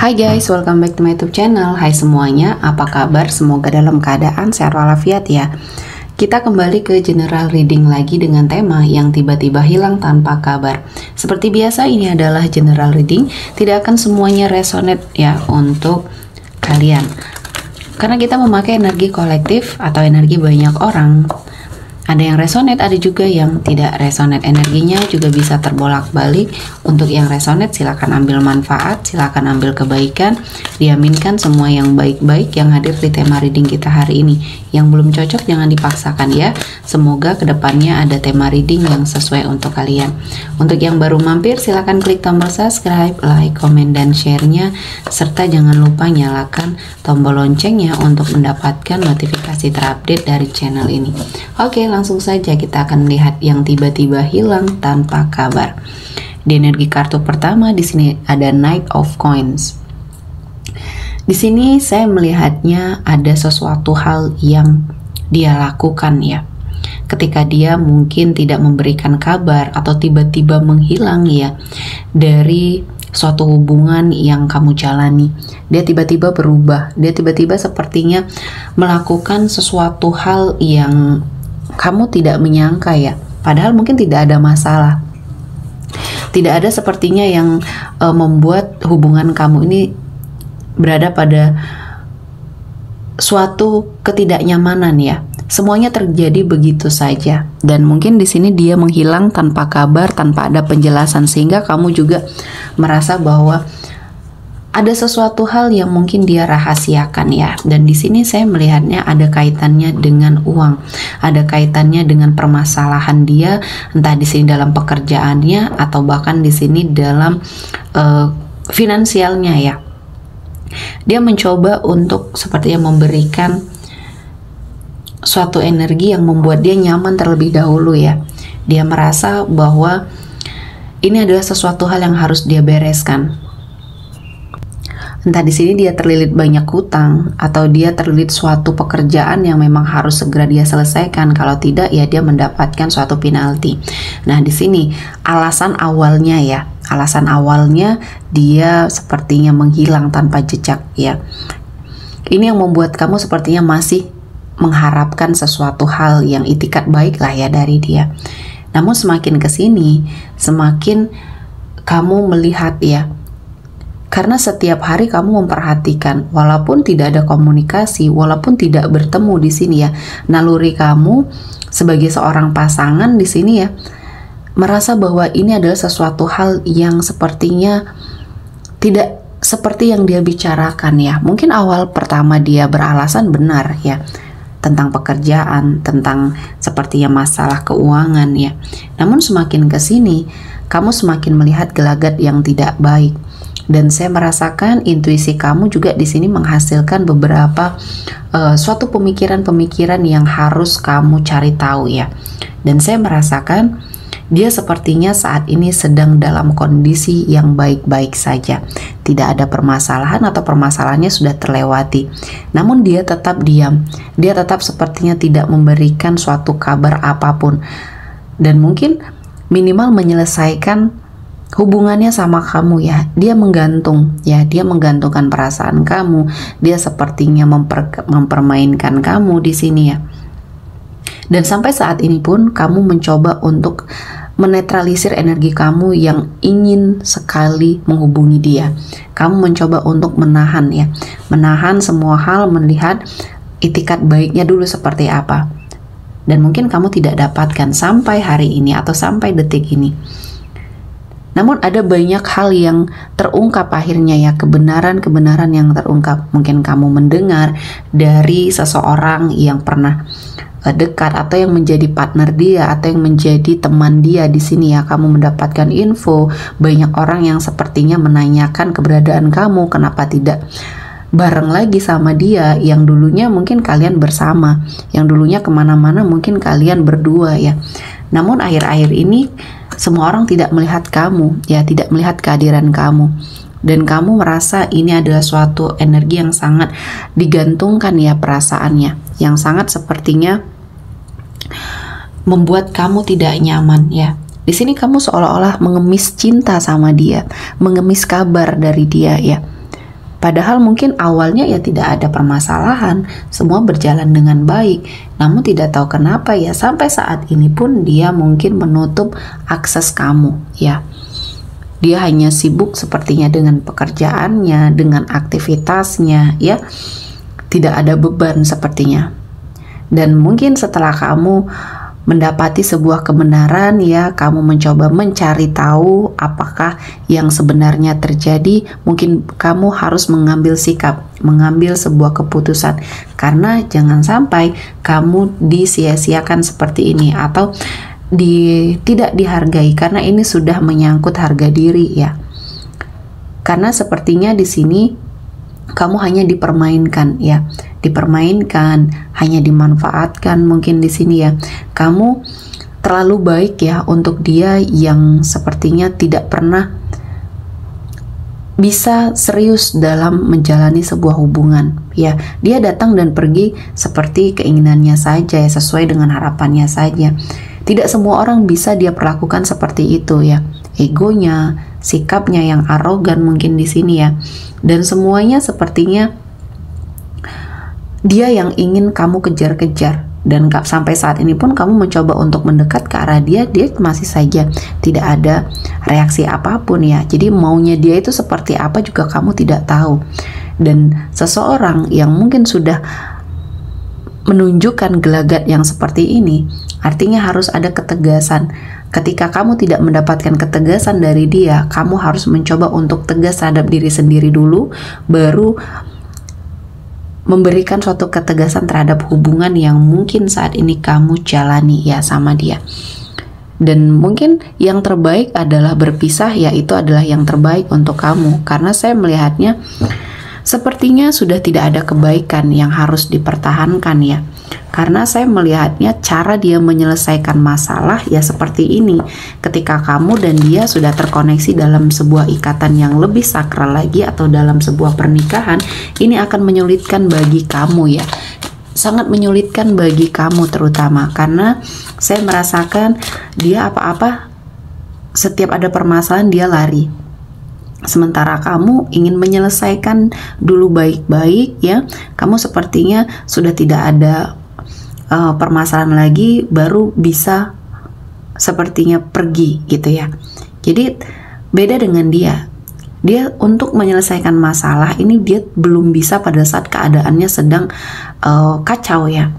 Hai guys, welcome back to my YouTube channel. Hai semuanya, apa kabar? Semoga dalam keadaan sehat walafiat ya. Kita kembali ke general reading lagi dengan tema yang tiba-tiba hilang tanpa kabar. Seperti biasa, ini adalah general reading. Tidak akan semuanya resonate ya untuk kalian. Karena kita memakai energi kolektif atau energi banyak orang. Ada yang resonate, ada juga yang tidak resonate. Energinya juga bisa terbolak-balik. Untuk yang resonate silakan ambil manfaat, silakan ambil kebaikan. Diaminkan semua yang baik-baik yang hadir di tema reading kita hari ini. Yang belum cocok jangan dipaksakan ya. Semoga kedepannya ada tema reading yang sesuai untuk kalian. Untuk yang baru mampir silakan klik tombol subscribe, like, komen, dan share-nya. Serta jangan lupa nyalakan tombol loncengnya untuk mendapatkan notifikasi terupdate dari channel ini. Oke, langsung saja kita akan melihat yang tiba-tiba hilang tanpa kabar. Di energi kartu pertama di sini ada Knight of Coins. Di sini saya melihatnya ada sesuatu hal yang dia lakukan ya. Ketika dia mungkin tidak memberikan kabar atau tiba-tiba menghilang ya dari suatu hubungan yang kamu jalani. Dia tiba-tiba berubah. Dia tiba-tiba sepertinya melakukan sesuatu hal yang kamu tidak menyangka ya, padahal mungkin tidak ada masalah, tidak ada sepertinya yang membuat hubungan kamu ini berada pada suatu ketidaknyamanan ya. Semuanya terjadi begitu saja, dan mungkin di sini dia menghilang tanpa kabar, tanpa ada penjelasan, sehingga kamu juga merasa bahwa ada sesuatu hal yang mungkin dia rahasiakan ya. Dan di sini saya melihatnya ada kaitannya dengan uang, ada kaitannya dengan permasalahan dia, entah di sini dalam pekerjaannya atau bahkan di sini dalam finansialnya ya. Dia mencoba untuk sepertinya memberikan suatu energi yang membuat dia nyaman terlebih dahulu ya. Dia merasa bahwa ini adalah sesuatu hal yang harus dia bereskan. Entah di sini dia terlilit banyak hutang atau dia terlilit suatu pekerjaan yang memang harus segera dia selesaikan. Kalau tidak ya dia mendapatkan suatu penalti. Nah, di sini alasan awalnya ya. Alasan awalnya dia sepertinya menghilang tanpa jejak ya. Ini yang membuat kamu sepertinya masih mengharapkan sesuatu hal yang itikat baik lah ya dari dia. Namun semakin kesini semakin kamu melihat ya, karena setiap hari kamu memperhatikan, walaupun tidak ada komunikasi, walaupun tidak bertemu di sini ya, naluri kamu sebagai seorang pasangan di sini ya, merasa bahwa ini adalah sesuatu hal yang sepertinya tidak seperti yang dia bicarakan ya. Mungkin awal pertama dia beralasan benar ya, tentang pekerjaan, tentang sepertinya masalah keuangan ya. Namun semakin kesini, kamu semakin melihat gelagat yang tidak baik. Dan saya merasakan intuisi kamu juga di sini menghasilkan beberapa suatu pemikiran-pemikiran yang harus kamu cari tahu ya. Dan saya merasakan dia sepertinya saat ini sedang dalam kondisi yang baik-baik saja. Tidak ada permasalahan atau permasalahannya sudah terlewati. Namun dia tetap diam. Dia tetap sepertinya tidak memberikan suatu kabar apapun. Dan mungkin minimal menyelesaikan hubungannya sama kamu ya. Dia menggantung ya, dia menggantungkan perasaan kamu. Dia sepertinya mempermainkan kamu di sini ya. Dan sampai saat ini pun kamu mencoba untuk menetralisir energi kamu yang ingin sekali menghubungi dia. Kamu mencoba untuk menahan ya, menahan semua hal, melihat itikat baiknya dulu seperti apa. Dan mungkin kamu tidak dapatkan sampai hari ini atau sampai detik ini. Namun ada banyak hal yang terungkap akhirnya ya, kebenaran-kebenaran yang terungkap. Mungkin kamu mendengar dari seseorang yang pernah dekat atau yang menjadi partner dia atau yang menjadi teman dia di sini ya. Kamu mendapatkan info, banyak orang yang sepertinya menanyakan keberadaan kamu, kenapa tidak bareng lagi sama dia, yang dulunya mungkin kalian bersama, yang dulunya kemana-mana mungkin kalian berdua ya. Namun akhir-akhir ini semua orang tidak melihat kamu ya, tidak melihat kehadiran kamu, dan kamu merasa ini adalah suatu energi yang sangat digantungkan ya, perasaannya yang sangat sepertinya membuat kamu tidak nyaman ya. Di sini kamu seolah-olah mengemis cinta sama dia, mengemis kabar dari dia ya. Padahal mungkin awalnya ya tidak ada permasalahan, semua berjalan dengan baik. Namun tidak tahu kenapa ya sampai saat ini pun dia mungkin menutup akses kamu ya. Dia hanya sibuk sepertinya dengan pekerjaannya, dengan aktivitasnya ya. Tidak ada beban sepertinya. Dan mungkin setelah kamu mendapati sebuah kebenaran ya, kamu mencoba mencari tahu apakah yang sebenarnya terjadi, mungkin kamu harus mengambil sikap, mengambil sebuah keputusan, karena jangan sampai kamu disia-siakan seperti ini atau tidak dihargai, karena ini sudah menyangkut harga diri ya. Karena sepertinya di sini kamu hanya dipermainkan ya, dipermainkan, hanya dimanfaatkan mungkin di sini ya. Kamu terlalu baik ya untuk dia yang sepertinya tidak pernah bisa serius dalam menjalani sebuah hubungan ya. Dia datang dan pergi seperti keinginannya saja ya, sesuai dengan harapannya saja. Tidak semua orang bisa dia perlakukan seperti itu ya. Egonya, sikapnya yang arogan mungkin di sini ya. Dan semuanya sepertinya dia yang ingin kamu kejar-kejar. Dan sampai saat ini pun kamu mencoba untuk mendekat ke arah dia masih saja tidak ada reaksi apapun ya. Jadi maunya dia itu seperti apa juga kamu tidak tahu. Dan seseorang yang mungkin sudah menunjukkan gelagat yang seperti ini, artinya harus ada ketegasan. Ketika kamu tidak mendapatkan ketegasan dari dia, kamu harus mencoba untuk tegas terhadap diri sendiri dulu, baru memberikan suatu ketegasan terhadap hubungan yang mungkin saat ini kamu jalani ya sama dia. Dan mungkin yang terbaik adalah berpisah, yaitu adalah yang terbaik untuk kamu, karena saya melihatnya sepertinya sudah tidak ada kebaikan yang harus dipertahankan ya. Karena saya melihatnya cara dia menyelesaikan masalah ya seperti ini. Ketika kamu dan dia sudah terkoneksi dalam sebuah ikatan yang lebih sakral lagi atau dalam sebuah pernikahan, ini akan menyulitkan bagi kamu ya. Sangat menyulitkan bagi kamu terutama, karena saya merasakan dia apa-apa, setiap ada permasalahan dia lari. Sementara kamu ingin menyelesaikan dulu baik-baik ya. Kamu sepertinya sudah tidak ada permasalahan lagi, baru bisa sepertinya pergi gitu ya. Jadi beda dengan dia. Dia untuk menyelesaikan masalah ini dia belum bisa pada saat keadaannya sedang kacau ya.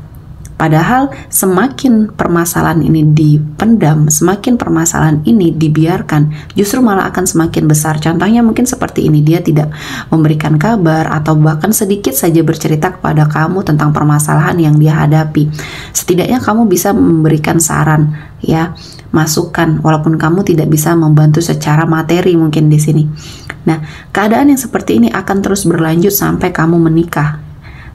Padahal semakin permasalahan ini dipendam, semakin permasalahan ini dibiarkan, justru malah akan semakin besar. Contohnya mungkin seperti ini, dia tidak memberikan kabar atau bahkan sedikit saja bercerita kepada kamu tentang permasalahan yang dia hadapi. Setidaknya kamu bisa memberikan saran ya, masukan, walaupun kamu tidak bisa membantu secara materi mungkin di sini. Nah, keadaan yang seperti ini akan terus berlanjut sampai kamu menikah.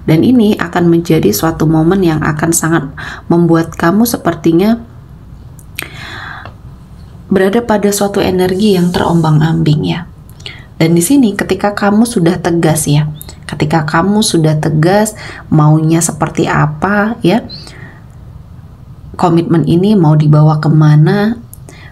Dan ini akan menjadi suatu momen yang akan sangat membuat kamu sepertinya berada pada suatu energi yang terombang-ambing ya. Dan di sini ketika kamu sudah tegas ya, ketika kamu sudah tegas maunya seperti apa ya, komitmen ini mau dibawa kemana,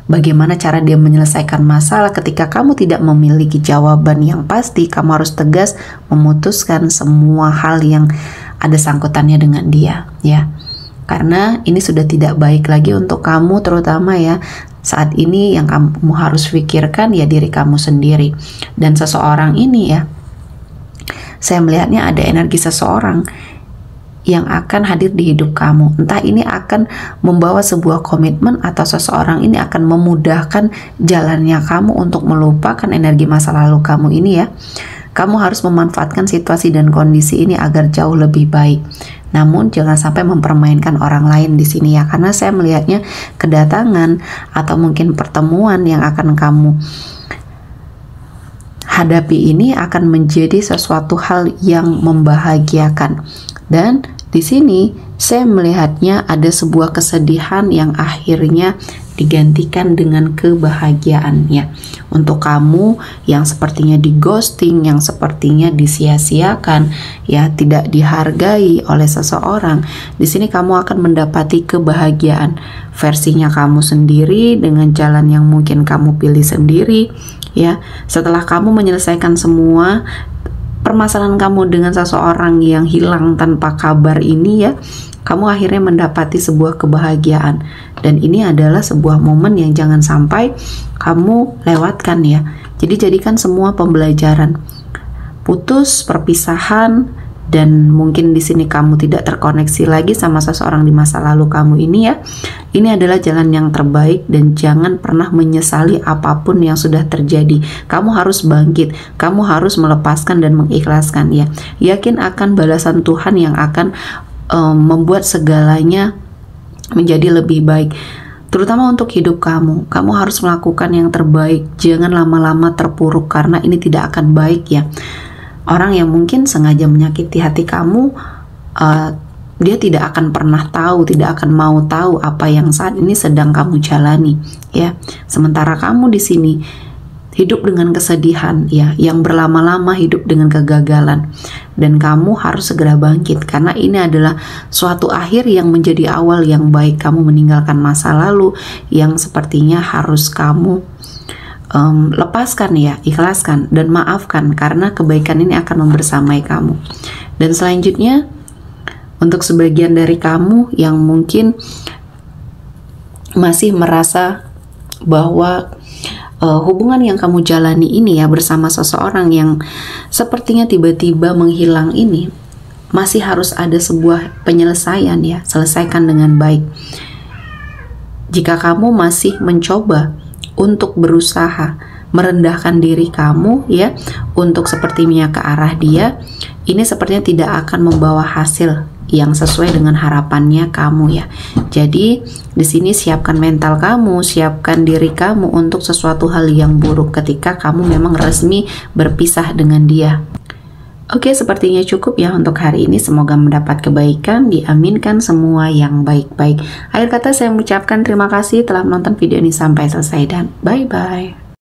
bagaimana cara dia menyelesaikan masalah. Ketika kamu tidak memiliki jawaban yang pasti, kamu harus tegas memutuskan semua hal yang ada sangkutannya dengan dia ya. Karena ini sudah tidak baik lagi untuk kamu terutama ya. Saat ini yang kamu harus pikirkan ya diri kamu sendiri. Dan seseorang ini ya, saya melihatnya ada energi seseorang yang akan hadir di hidup kamu. Entah ini akan membawa sebuah komitmen atau seseorang ini akan memudahkan jalannya kamu untuk melupakan energi masa lalu kamu ini ya. Kamu harus memanfaatkan situasi dan kondisi ini agar jauh lebih baik. Namun jangan sampai mempermainkan orang lain di sini ya, karena saya melihatnya kedatangan atau mungkin pertemuan yang akan kamu hadapi ini akan menjadi sesuatu hal yang membahagiakan. Dan di sini saya melihatnya ada sebuah kesedihan yang akhirnya digantikan dengan kebahagiaan ya. Untuk kamu yang sepertinya di ghosting, yang sepertinya disia-siakan ya, tidak dihargai oleh seseorang, di sini kamu akan mendapati kebahagiaan versinya kamu sendiri dengan jalan yang mungkin kamu pilih sendiri ya. Setelah kamu menyelesaikan semua permasalahan kamu dengan seseorang yang hilang tanpa kabar ini ya, kamu akhirnya mendapati sebuah kebahagiaan. Dan ini adalah sebuah momen yang jangan sampai kamu lewatkan ya. Jadi jadikan semua pembelajaran. Putus, perpisahan, dan mungkin di sini kamu tidak terkoneksi lagi sama seseorang di masa lalu kamu ini ya. Ini adalah jalan yang terbaik dan jangan pernah menyesali apapun yang sudah terjadi. Kamu harus bangkit, kamu harus melepaskan dan mengikhlaskan ya. Yakin akan balasan Tuhan yang akan membuat segalanya menjadi lebih baik. Terutama untuk hidup kamu harus melakukan yang terbaik. Jangan lama-lama terpuruk karena ini tidak akan baik ya. Orang yang mungkin sengaja menyakiti hati kamu, dia tidak akan pernah tahu, tidak akan mau tahu apa yang saat ini sedang kamu jalani ya. Sementara kamu di sini hidup dengan kesedihan ya, yang berlama-lama hidup dengan kegagalan, dan kamu harus segera bangkit karena ini adalah suatu akhir yang menjadi awal yang baik. Kamu meninggalkan masa lalu yang sepertinya harus kamu lepaskan ya, ikhlaskan dan maafkan karena kebaikan ini akan membersamai kamu. Dan selanjutnya untuk sebagian dari kamu yang mungkin masih merasa bahwa hubungan yang kamu jalani ini ya bersama seseorang yang sepertinya tiba-tiba menghilang ini, masih harus ada sebuah penyelesaian ya, selesaikan dengan baik. Jika kamu masih mencoba untuk berusaha merendahkan diri kamu ya, untuk sepertinya ke arah dia, ini sepertinya tidak akan membawa hasil yang sesuai dengan harapannya kamu ya. Jadi di sini siapkan mental kamu, siapkan diri kamu untuk sesuatu hal yang buruk ketika kamu memang resmi berpisah dengan dia. Oke, sepertinya cukup ya untuk hari ini. Semoga mendapat kebaikan, diaminkan semua yang baik-baik. Akhir kata saya mengucapkan terima kasih telah menonton video ini sampai selesai dan bye-bye.